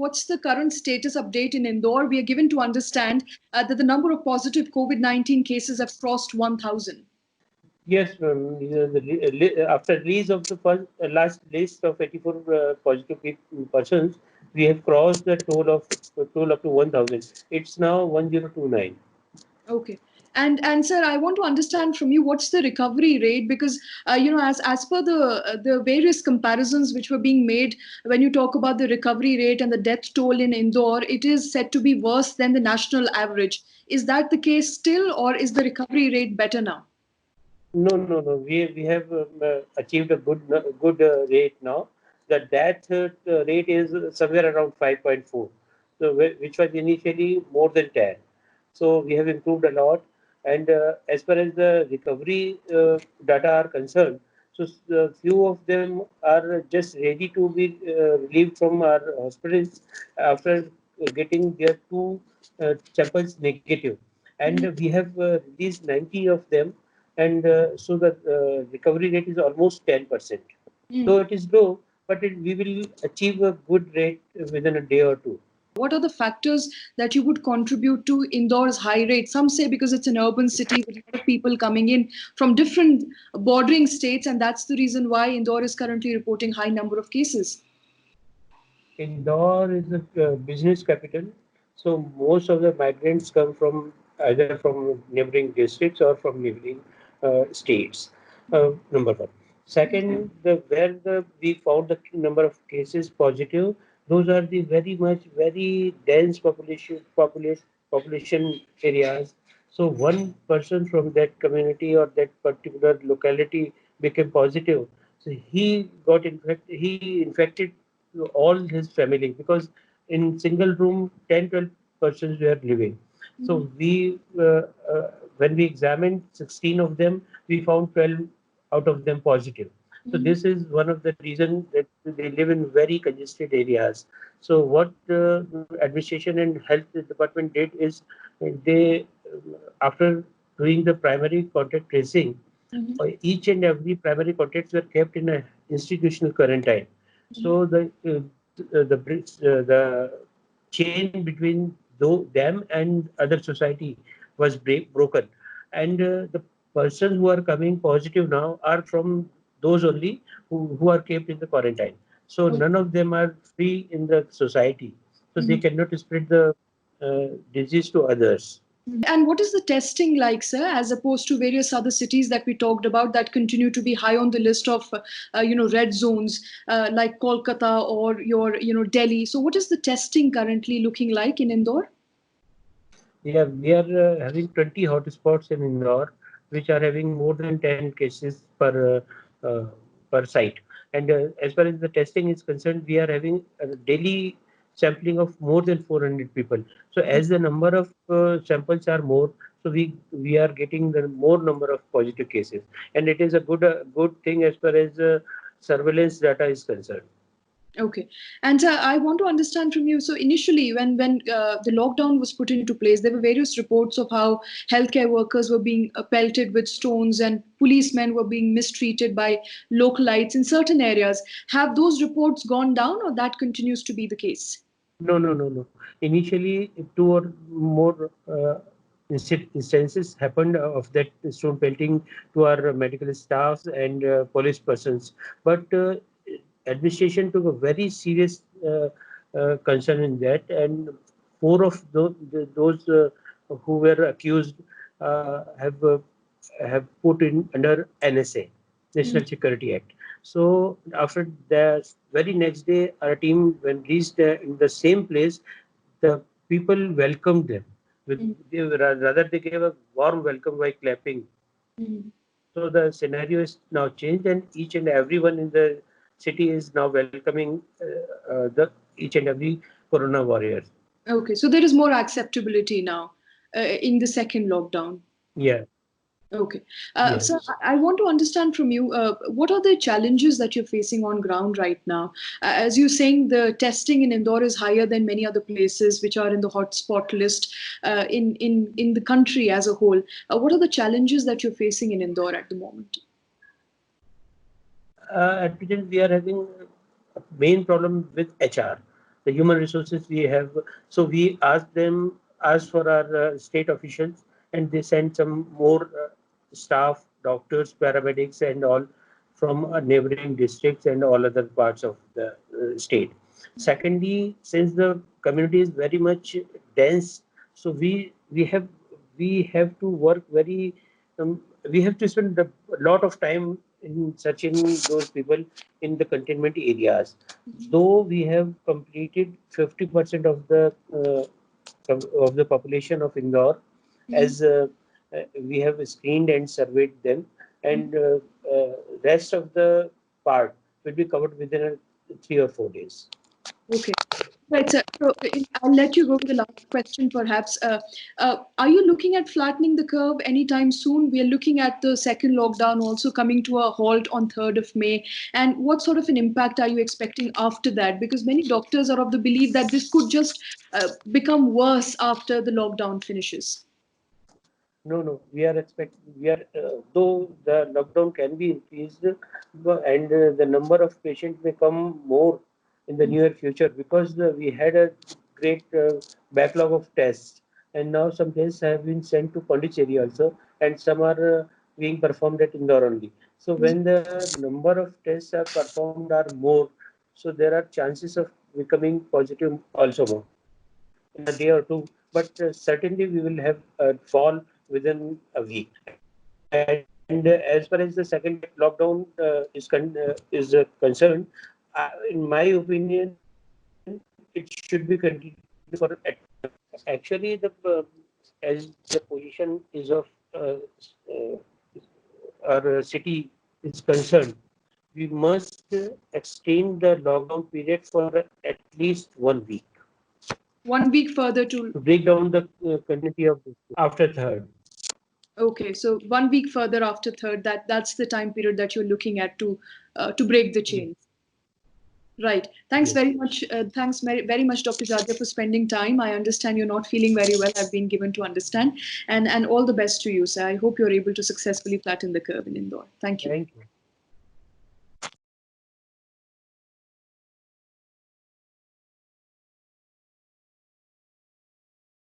what's the current status update in Indore? We are given to understand that the number of positive COVID-19 cases have crossed 1,000. Yes, ma'am. After release of the first, last list of 84 positive persons, we have crossed the total up to 1,000. It's now 1,029. Okay. And sir, I want to understand from you what's the recovery rate, because as per the various comparisons which were being made when you talk about the recovery rate and the death toll in Indore, it is said to be worse than the national average. Is that the case still, or is the recovery rate better now? No, no, no. We have achieved a good rate now. The death rate is somewhere around 5.4, so which was initially more than 10. So we have improved a lot. And as far as the recovery data are concerned, so few of them are just ready to be relieved from our hospitals after getting their two samples negative. And we have released 90 of them, and so the recovery rate is almost 10%. Though it is low, but we will achieve a good rate within a day or two. What are the factors that you would contribute to Indore's high rate? Some say because it's an urban city with a lot of people coming in from different bordering states, and that's the reason why Indore is currently reporting high number of cases. Indore is a business capital, so most of the migrants come from either from neighboring districts or from neighboring states. Number one. Second, we found the number of cases positive. Those are the very dense population areas. So one person from that community or that particular locality became positive. So he infected all his family, because in single room 10-12 persons were living. So when we examined 16 of them, we found 12 out of them positive. So this is one of the reasons that they live in very congested areas. So what administration and health department did is they, after doing the primary contact tracing, each and every primary contacts were kept in a institutional quarantine. So the chain between them and other society was broken, and the persons who are coming positive now are from those only who are kept in the quarantine. So none of them are free in the society, so they cannot spread the disease to others. And what is the testing like, sir, as opposed to various other cities that we talked about that continue to be high on the list of, red zones, like Kolkata or Delhi? So, what is the testing currently looking like in Indore? Yeah, we are having 20 hotspots in Indore, which are having more than 10 cases per site. And as far as the testing is concerned, we are having a daily sampling of more than 400 people. So as the number of samples are more, so we are getting the more number of positive cases, and it is a good thing as far as surveillance data is concerned. Okay. And I want to understand from you. So initially, when the lockdown was put into place, there were various reports of how healthcare workers were being pelted with stones and policemen were being mistreated by localites in certain areas. Have those reports gone down, or that continues to be the case? No, no, no, no. Initially, two or more instances happened of that stone pelting to our medical staffs and police persons. But administration took a very serious concern in that, and four of those who were accused have put in under NSA, National Security Act. So after the very next day, our team when reached in the same place, the people welcomed them. Rather, they gave a warm welcome by clapping. So the scenario is now changed, and each and everyone in the city is now welcoming the each and every Corona warriors. Okay, so there is more acceptability now in the second lockdown. Yeah. Okay. So Yes. I want to understand from you, what are the challenges that you're facing on ground right now? As you're saying, the testing in Indore is higher than many other places which are in the hotspot list in the country as a whole. What are the challenges that you're facing in Indore at the moment? At present, we are having a main problem with HR. the human resources we have. So we asked for our state officials, and they sent some more staff, doctors, paramedics, and all from neighboring districts and all other parts of the state. Secondly, since the community is very much dense, so we have to work very we have to spend a lot of time in searching those people in the containment areas. Though we have completed 50% of the population of Indore, as we have screened and surveyed them, and rest of the part will be covered within 3 or 4 days. Okay. Right, sir. So I'll let you go with the last question, perhaps. Are you looking at flattening the curve anytime soon? We are looking at the second lockdown also coming to a halt on 3rd of May. And what sort of an impact are you expecting after that? Because many doctors are of the belief that this could just become worse after the lockdown finishes. No, no, though the lockdown can be increased, and the number of patients may come more in the near future, because we had a great backlog of tests, and now some tests have been sent to Pondicherry also, and some are being performed at Indore only. So when the number of tests are performed are more, so there are chances of becoming positive also more in a day or two, but certainly we will have a fall within a week. And as far as the second lockdown is concerned, in my opinion, it should be continued for actually as the position is of uh, our city is concerned, we must extend the lockdown period for at least 1 week 1 week further to. to break down the continuity of this after third. Okay, so 1 week further after 3rd, that's the time period that you're looking at to break the Yes. chain. Right. Thanks Yes. very much. Thanks very much, Dr. Jaja, for spending time. I understand you're not feeling very well. I've been given to understand, and all the best to you, sir. I hope you're able to successfully flatten the curve in Indore. Thank you. Thank you.